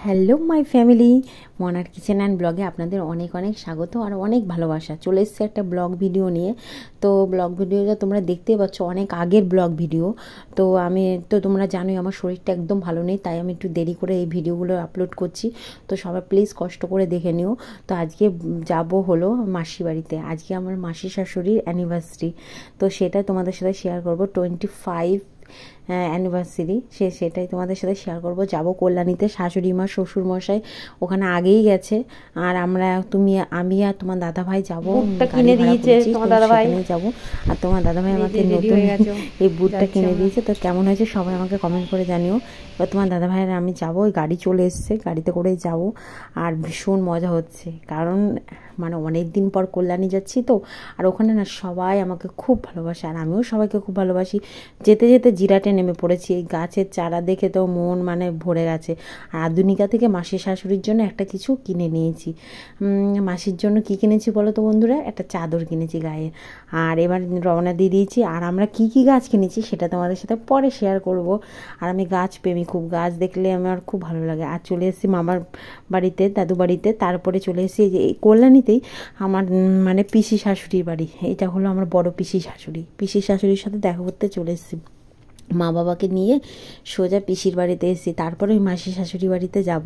Hello my family, মনার kitchen and ব্লগে আপনাদের অনেক অনেক স্বাগত আর অনেক ভালোবাসা। চলে এসছে একটা ব্লগ ভিডিও নিয়ে। তো ব্লগ ভিডিওটা তোমরা দেখতেই পাচ্ছ, অনেক আগের ব্লগ ভিডিও। তো তোমরা জানোই আমার শরীরটা একদম ভালো নেই, তাই আমি একটু দেরি করে এই ভিডিওগুলো আপলোড করছি। তো সবাই প্লিজ কষ্ট করে দেখে নিও। তো আজকে যাব হলো মাসি বাড়িতে। আজকে আমার মাসি শাশুড়ির অ্যানিভার্সারি, তো সেটা তোমাদের সাথে শেয়ার করবো। 25 অ্যানিভার্সারি, সেটাই তোমাদের সাথে শেয়ার করব। যাব কল্যাণীতে, শাশুড়ি মা শ্বশুর মশাই ওখানে আগেই গেছে, আর আমি আর তোমার দাদা ভাই যাবো। কিনে দিয়েছে তোমার দাদা ভাই, যাবো। আর তোমার দাদা ভাই আমাকে নতুন এই বুটটা কিনে দিয়েছে। তো কেমন হয়েছে সবাই আমাকে কমেন্ট করে জানিও। এবার তোমার দাদা ভাইয়ের আমি যাবো, ওই গাড়ি চলে এসছে, গাড়িতে করেই যাব। আর ভীষণ মজা হচ্ছে, কারণ মানে অনেক দিন পর কল্যাণী যাচ্ছি তো। আর ওখানে না সবাই আমাকে খুব ভালোবাসে, আর আমিও সবাইকে খুব ভালোবাসি। যেতে যেতে জিরাটে নেমে পড়েছি, এই গাছের চারা দেখে তো মন মানে ভরে গেছে। আর আধুনিকা থেকে মাসির শাশুড়ির জন্য একটা কিছু কিনে নিয়েছি। মাসির জন্য কি কিনেছি বলো তো বন্ধুরা? একটা চাদর কিনেছি গায়ে। আর এবার রওনা দিয়ে দিয়েছি। আর আমরা কি কি গাছ কিনেছি সেটা তোমাদের সাথে পরে শেয়ার করব। আর আমি গাছ প্রেমী, খুব গাছ দেখলে আমার খুব ভালো লাগে। আর চলে এসেছি মামার বাড়িতে, দাদু বাড়িতে। তারপরে চলে এসেছি যে এই কল্যাণীতেই আমার মানে পিসি শাশুড়ির বাড়ি। এটা হলো আমার বড় পিসি শাশুড়ি। পিসি শাশুড়ির সাথে দেখা করতে চলে এসেছি। মা বাবাকে নিয়ে সোজা পিসির বাড়িতে এসেছি, তারপরে ওই মাসি শাশুড়ি বাড়িতে যাব।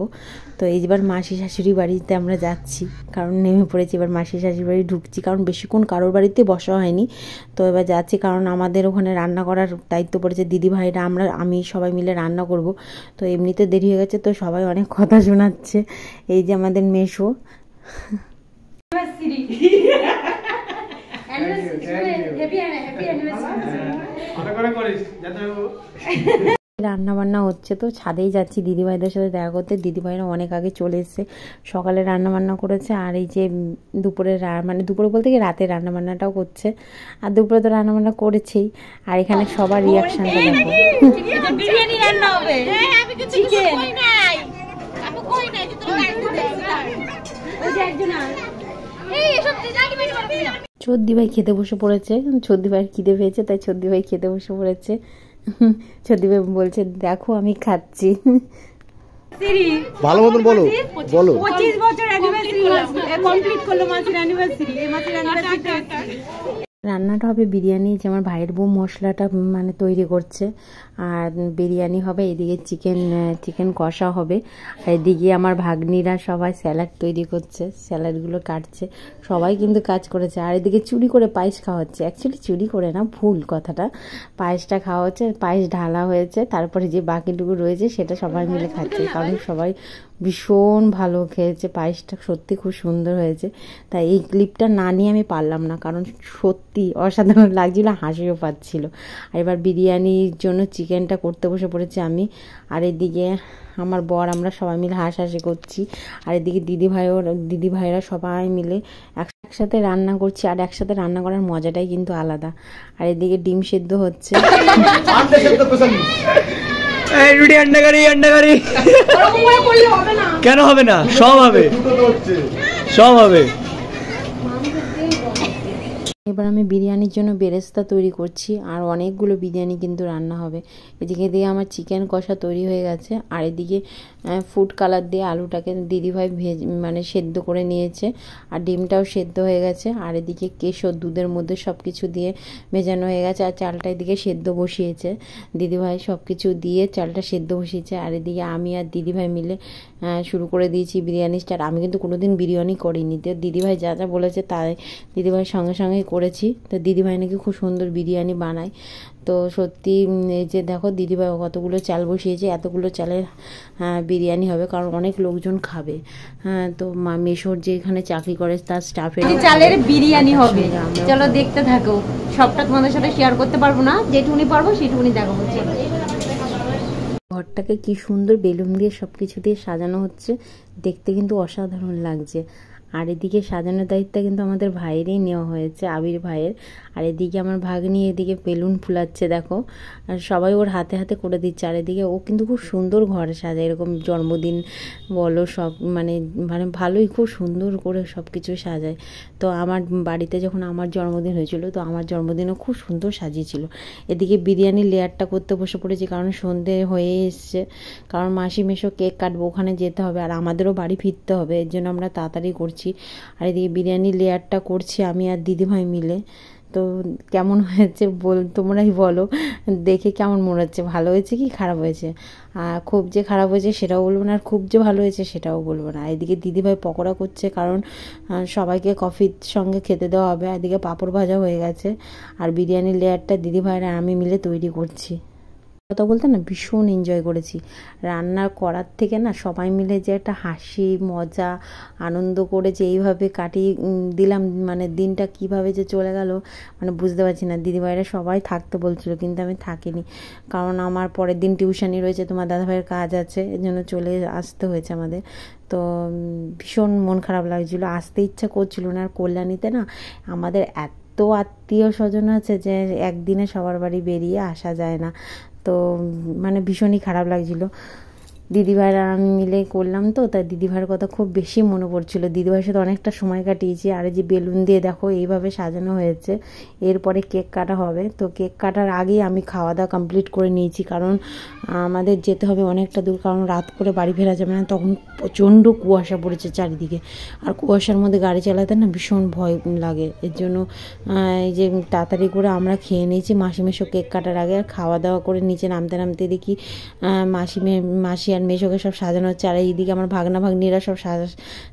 তো এইবার মাসি শাশুড়ি বাড়িতে আমরা যাচ্ছি, কারণ নেমে পড়েছি। এবার মাসি শাশুড়ি বাড়ি ঢুকছি, কারণ বেশিক্ষণ কারোর বাড়িতে বসা হয়নি। তো এবার যাচ্ছি, কারণ আমাদের ওখানে রান্না করার দায়িত্ব পড়েছে দিদিভাইরা। আমি সবাই মিলে রান্না করব। তো এমনিতে দেরি হয়ে গেছে, তো সবাই অনেক কথা শোনাচ্ছে। এই যে আমাদের মেশো, রান্না বান্না হচ্ছে। তো ছাদেই যাচ্ছি দিদিভাইদের সাথে দেখা করতে। দিদিভাইরা অনেক আগে চলে এসছে, সকালে রান্না বান্না করেছে। আর এই যে দুপুরে মানে দুপুরে বলতে কি রাতে রান্না বান্নাটাও করছে। আর দুপুরে তো রান্না বান্না করেছেই। আর এখানে সবার রিয়াকশনটা দেখো। বিরিয়ানি রান্না হবে, চিকেন চোদ্দি ভাই খেতে বসে পড়েছে। চোদ্দি ভাই খিদে পেয়েছে, তাই চোদ্দি ভাই খেতে বসে পড়েছে। চোদ্দি ভাই বলছে দেখো আমি খাচ্ছি। ভালো মতন বলো বলো। 25 বছর অ্যানিভার্সারি কমপ্লিট করলো মাসির অ্যানিভার্সারি। এই মাসির অ্যানিভার্সারি রান্নাটা হবে বিরিয়ানি, যে আমার ভাইয়ের বউ মশলাটা মানে তৈরি করছে। আর বিরিয়ানি হবে, এদিকে চিকেন কষা হবে। আর এদিকে আমার ভাগ্নিরা সবাই স্যালাড তৈরি করছে, স্যালাডগুলো কাটছে। সবাই কিন্তু কাজ করেছে। আর এদিকে চুরি করে পায়েস খাওয়া হচ্ছে। অ্যাকচুয়ালি চুরি করে না, ভুল কথাটা। পায়েসটা খাওয়া হচ্ছে, পায়েস ঢালা হয়েছে। তারপরে যে বাকিটুকু রয়েছে সেটা সবাই মিলে খাচ্ছে, কারণ সবাই ভীষণ ভালো খেয়েছে। পায়েসটা সত্যি খুব সুন্দর হয়েছে। তাই এই ক্লিপটা না নিয়ে আমি পারলাম না, কারণ সত্যি অসাধারণ লাগছিল, হাসিও পাচ্ছিল। আর এবার বিরিয়ানির জন্য চিকেনটা করতে বসে পড়েছি আমি। আর এদিকে আমার বর, আমরা সবাই মিলে হাসাহাসি করছি। আর এদিকে দিদিভাইরা সবাই মিলে একসাথে রান্না করছি। আর একসাথে রান্না করার মজাটাই কিন্তু আলাদা। আর এদিকে ডিম সেদ্ধ হচ্ছে। কেন হবে না? সব হবে, সব হবে। এবার আমি বিরিয়ানির জন্য বেরেস্তা তৈরি করছি। আর অনেকগুলো বিরিয়ানি কিন্তু রান্না হবে। এদিকে দিয়ে আমার চিকেন কষা তৈরি হয়ে গেছে। আর এদিকে ফুড কালার দিয়ে আলুটাকে দিদিভাই মানে সেদ্ধ করে নিয়েছে। আর ডিমটাও সেদ্ধ হয়ে গেছে। আর এদিকে কেশর দুধের মধ্যে সব কিছু দিয়ে ভেজানো হয়ে গেছে। আর চালটা এদিকে সেদ্ধ বসিয়েছে দিদিভাই, সব কিছু দিয়ে চালটা সেদ্ধ বসিয়েছে। আর এদিকে আমি আর দিদিভাই মিলে শুরু করে দিয়েছি বিরিয়ানি স্টার্ট। আমি কিন্তু কোনোদিন বিরিয়ানি করিনি, তো দিদিভাই যা যা বলেছে তাই দিদিভাইয়ের সঙ্গে সঙ্গে করেছি। তো দিদিভাই নাকি খুব সুন্দর বিরিয়ানি বানায়। তো সত্যি এই যে দেখো দিদিভাই কতগুলো চাল বসিয়েছে, এতগুলো চালের বিরিয়ানি হবে, কারণ অনেক লোকজন খাবে। হ্যাঁ, তো মেশোর যে এখানে চাকরি করে তার স্টাফের চালের বিরিয়ানি হবে। চলো দেখতে থাকো, সবটা তোমাদের সাথে শেয়ার করতে পারবো না, যেটুকুনি পারবো সেটুকুনি দেখাবো। ঘরটাকে কি সুন্দর বেলুন দিয়ে সব কিছু দিয়ে সাজানো হচ্ছে, দেখতে কিন্তু অসাধারণ লাগছে। আর এদিকে সাজানোর দায়িত্ব কিন্তু আমাদের ভাইয়েরই নেওয়া হয়েছে, আবির ভাইয়ের। আর এদিকে আমার ভাগ্নি এদিকে বেলুন ফুলাচ্ছে দেখো, আর সবাই ওর হাতে হাতে করে দিচ্ছে। আর এদিকে ও কিন্তু খুব সুন্দর ঘর সাজায়, এরকম জন্মদিন বলো সব মানে মানে ভালোই খুব সুন্দর করে সব কিছু সাজায়। তো আমার বাড়িতে যখন আমার জন্মদিন হয়েছিল, তো আমার জন্মদিনও খুব সুন্দর সাজিয়েছিল। এদিকে বিরিয়ানির লেয়ারটা করতে বসে পড়েছি, কারণ সন্ধে হয়ে এসছে, কারণ মাসি মেশো কেক কাটবো, ওখানে যেতে হবে, আর আমাদেরও বাড়ি ফিরতে হবে, এর জন্য আমরা তাড়াতাড়ি করছি। আর এদিকে বিরিয়ানির লেয়ারটা করছি আমি আর দিদিভাই মিলে। তো কেমন হয়েছে তোমরাই বলো, দেখে কেমন মনে হচ্ছে, ভালো হয়েছে কি খারাপ হয়েছে? আর খুব যে খারাপ হয়েছে সেটাও বলবো না, আর খুব যে ভালো হয়েছে সেটাও বলবো না। এদিকে দিদিভাই পকোড়া করছে, কারণ সবাইকে কফির সঙ্গে খেতে দেওয়া হবে। এদিকে পাঁপড় ভাজা হয়ে গেছে, আর বিরিয়ানির লেয়ারটা দিদিভাই আর আমি মিলে তৈরি করছি। কথা বলতে না ভীষণ এনজয় করেছি রান্না করার থেকে, না সবাই মিলে যে একটা হাসি মজা আনন্দ করে যে এইভাবে কাটিয়ে দিলাম, মানে দিনটা কিভাবে যে চলে গেল মানে বুঝতে পারছি না। দিদিভাইরা সবাই থাকতে বলছিল, কিন্তু আমি থাকিনি, কারণ আমার পরের দিন টিউশনি রয়েছে, তোমার দাদাভাইয়ের কাজ আছে, এর জন্য চলে আসতে হয়েছে আমাদের। তো ভীষণ মন খারাপ লাগছিলো, আসতে ইচ্ছা করছিল না। আর কল্যাণীতে না আমাদের এত আত্মীয় স্বজন আছে যে একদিনে সবার বাড়ি বেরিয়ে আসা যায় না, তো মানে ভীষণই খারাপ লাগছিল। দিদিভাইয়ের আর আমি মিলে করলাম, তো তাই দিদিভাইয়ের কথা খুব বেশি মনে পড়ছিল। দিদিভাইয়ের সাথে অনেকটা সময় কাটিয়েছি। আর এই যে বেলুন দিয়ে দেখো এইভাবে সাজানো হয়েছে, এরপরে কেক কাটা হবে। তো কেক কাটার আগেই আমি খাওয়া দাওয়া কমপ্লিট করে নিয়েছি, কারণ আমাদের যেতে হবে অনেকটা দূর, কারণ রাত করে বাড়ি ফেরা যাবে না, তখন প্রচণ্ড কুয়াশা পড়েছে চারিদিকে, আর কুয়াশার মধ্যে গাড়ি চালাতে না ভীষণ ভয় লাগে। এর জন্য এই যে তাড়াতাড়ি করে আমরা খেয়ে নিয়েছি মাসি মেশো কেক কাটার আগে। আর খাওয়া দাওয়া করে নিচে নামতে নামতে দেখি মাসি আর মেশোকে সব সাজানো হচ্ছে, আর এইদিকে আমার ভাগনা ভাগ্নিরা সব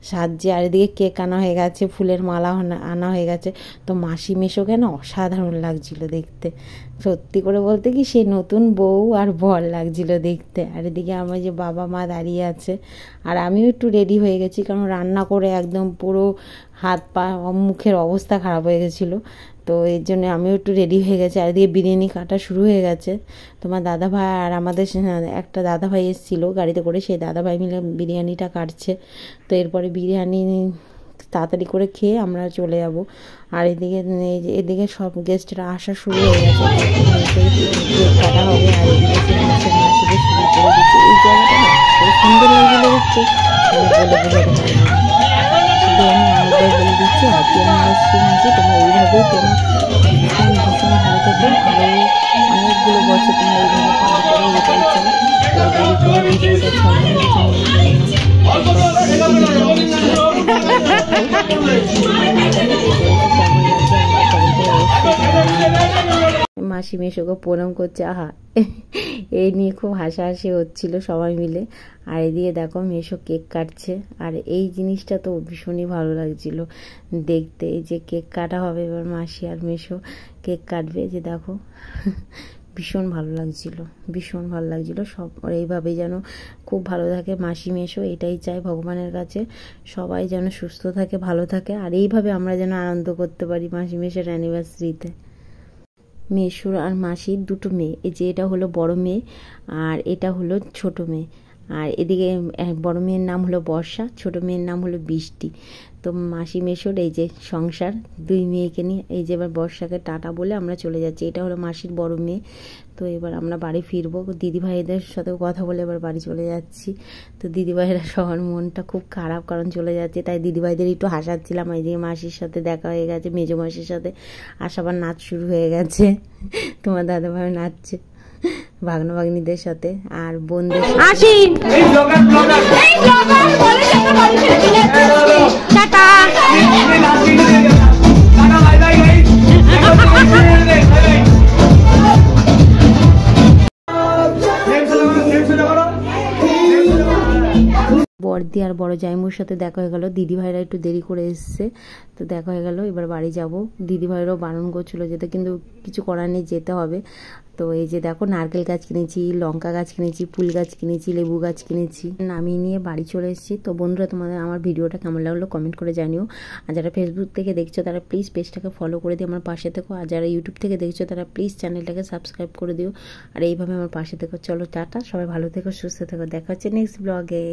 সাজছে, আর এদিকে কেক আনা হয়ে গেছে, ফুলের মালা আনা হয়ে গেছে। তো মাসি মেশোকে না অসাধারণ লাগছিল দেখতে, সত্যি করে বলতে কি সে নতুন বউ আর বর লাগছিল দেখতে। আর এদিকে আমার যে বাবা মা দাঁড়িয়ে আছে, আর আমিও একটু রেডি হয়ে গেছি, কারণ রান্না করে একদম পুরো হাত পা মুখের অবস্থা খারাপ হয়ে গেছিলো, তো এর জন্য আমিও একটু রেডি হয়ে গেছি। আর এদিকে বিরিয়ানি কাটা শুরু হয়ে গেছে। তোমার দাদাভাই আর আমাদের একটা দাদাভাই এসেছিলো গাড়িতে করে, সেই দাদাভাই মিলে বিরিয়ানিটা কাটছে। তো এরপরে বিরিয়ানি তাড়াতাড়ি করে খেয়ে আমরা চলে যাব। আর এদিকে সব গেস্টরা আসা শুরু হয়ে গেছে, কেক কাটা হবে। আর এদিকে মাসিকে শুরু করে দিচ্ছে। এই জায়গাটা না খুব সুন্দর লাগছিল দেখতে, বলে বোঝাতে পারবো না। শুধু আমি আরেকবার বলে দিচ্ছি, হ্যাপি অ্যানিভার্সারি মাসি, তোমরা এইভাবেই তোমরা ভীষণ ভীষণ ভালো থেকো, আরও অনেকগুলো বছর তোমরা এইভাবে পার করো, এটাই চাই। ভিডিওটা মাসি মেশোকে প্রণাম করছে, আহা এই নিয়ে খুব হাসাহাসি হচ্ছিল সবাই মিলে। আর এদিকে দেখো মেশো কেক কাটছে, আর এই জিনিসটা তো ভীষণই ভালো লাগছিল দেখতে। এই যে কেক কাটা হবে এবার, মাসি আর মেশো কেক কাটবে, যে দেখো ভীষণ ভালো লাগছিল, ভীষণ ভালো লাগছিল। সব এইভাবেই যেন খুব ভালো থাকে মাসি মেশো, এটাই চাই ভগবানের কাছে, সবাই যেন সুস্থ থাকে ভালো থাকে, আর এইভাবে আমরা যেন আনন্দ করতে পারি মাসি মেশোর অ্যানিভার্সারিতে। মেশোর আর মাসির দুটো মেয়ে, এই যে এটা হলো বড় মেয়ে আর এটা হলো ছোট মেয়ে। আর এদিকে বড় মেয়ের নাম হলো বর্ষা, ছোট মেয়ের নাম হলো বৃষ্টি। তো মাসি মেশোর এই যে সংসার, দুই মেয়েকে নিয়ে এই যে এবার বর্ষাকে টাটা বলে আমরা চলে যাচ্ছি। এটা হলো মাসির বড় মেয়ে। তো এবার আমরা বাড়ি ফিরবো, দিদিভাইদের সাথেও কথা বলে এবার বাড়ি চলে যাচ্ছি। তো দিদিভাইরা সবার মনটা খুব খারাপ, কারণ চলে যাচ্ছে, তাই দিদিভাইদের একটু হাসাচ্ছিলাম। এই যে মাসির সাথে দেখা হয়ে গেছে, মেজো মাসির সাথে, আর সবার নাচ শুরু হয়ে গেছে, তোমার দাদাভাই নাচছে ভাগ্না ভাগ্নিদের সাথে আর বোনদের সাথে। বড়দি আর বড় জাইমুর সাথে দেখা হয়ে গেল, দিদিভাইরা একটু দেরি করে এসছে, তো দেখা হয়ে গেল। এবার বাড়ি যাব, দিদিভাইরাও বারণ করছিল যেতে, কিন্তু কিছু করার নেই, যেতে হবে। তো এই যে দেখো নারকেল গাছ কিনেছি, লঙ্কা গাছ কিনেছি, ফুল গাছ কিনেছি, লেবু গাছ কিনেছি, নামিয়ে নিয়ে বাড়ি চলে এসেছি। তো বন্ধুরা তোমাদের আমার ভিডিওটা কেমন লাগলো কমেন্ট করে জানিও। আর যারা ফেসবুক থেকে দেখছো তারা প্লিজ পেজটাকে ফলো করে দিও, আমার পাশে থেকো। আর যারা ইউটিউব থেকে দেখছো তারা প্লিজ চ্যানেলটাকে সাবস্ক্রাইব করে দিও, আর এইভাবে আমার পাশে থেকো। চলো টাটা, সবাই ভালো থেকো, সুস্থ থেকো, দেখা হচ্ছে নেক্সট ব্লগে।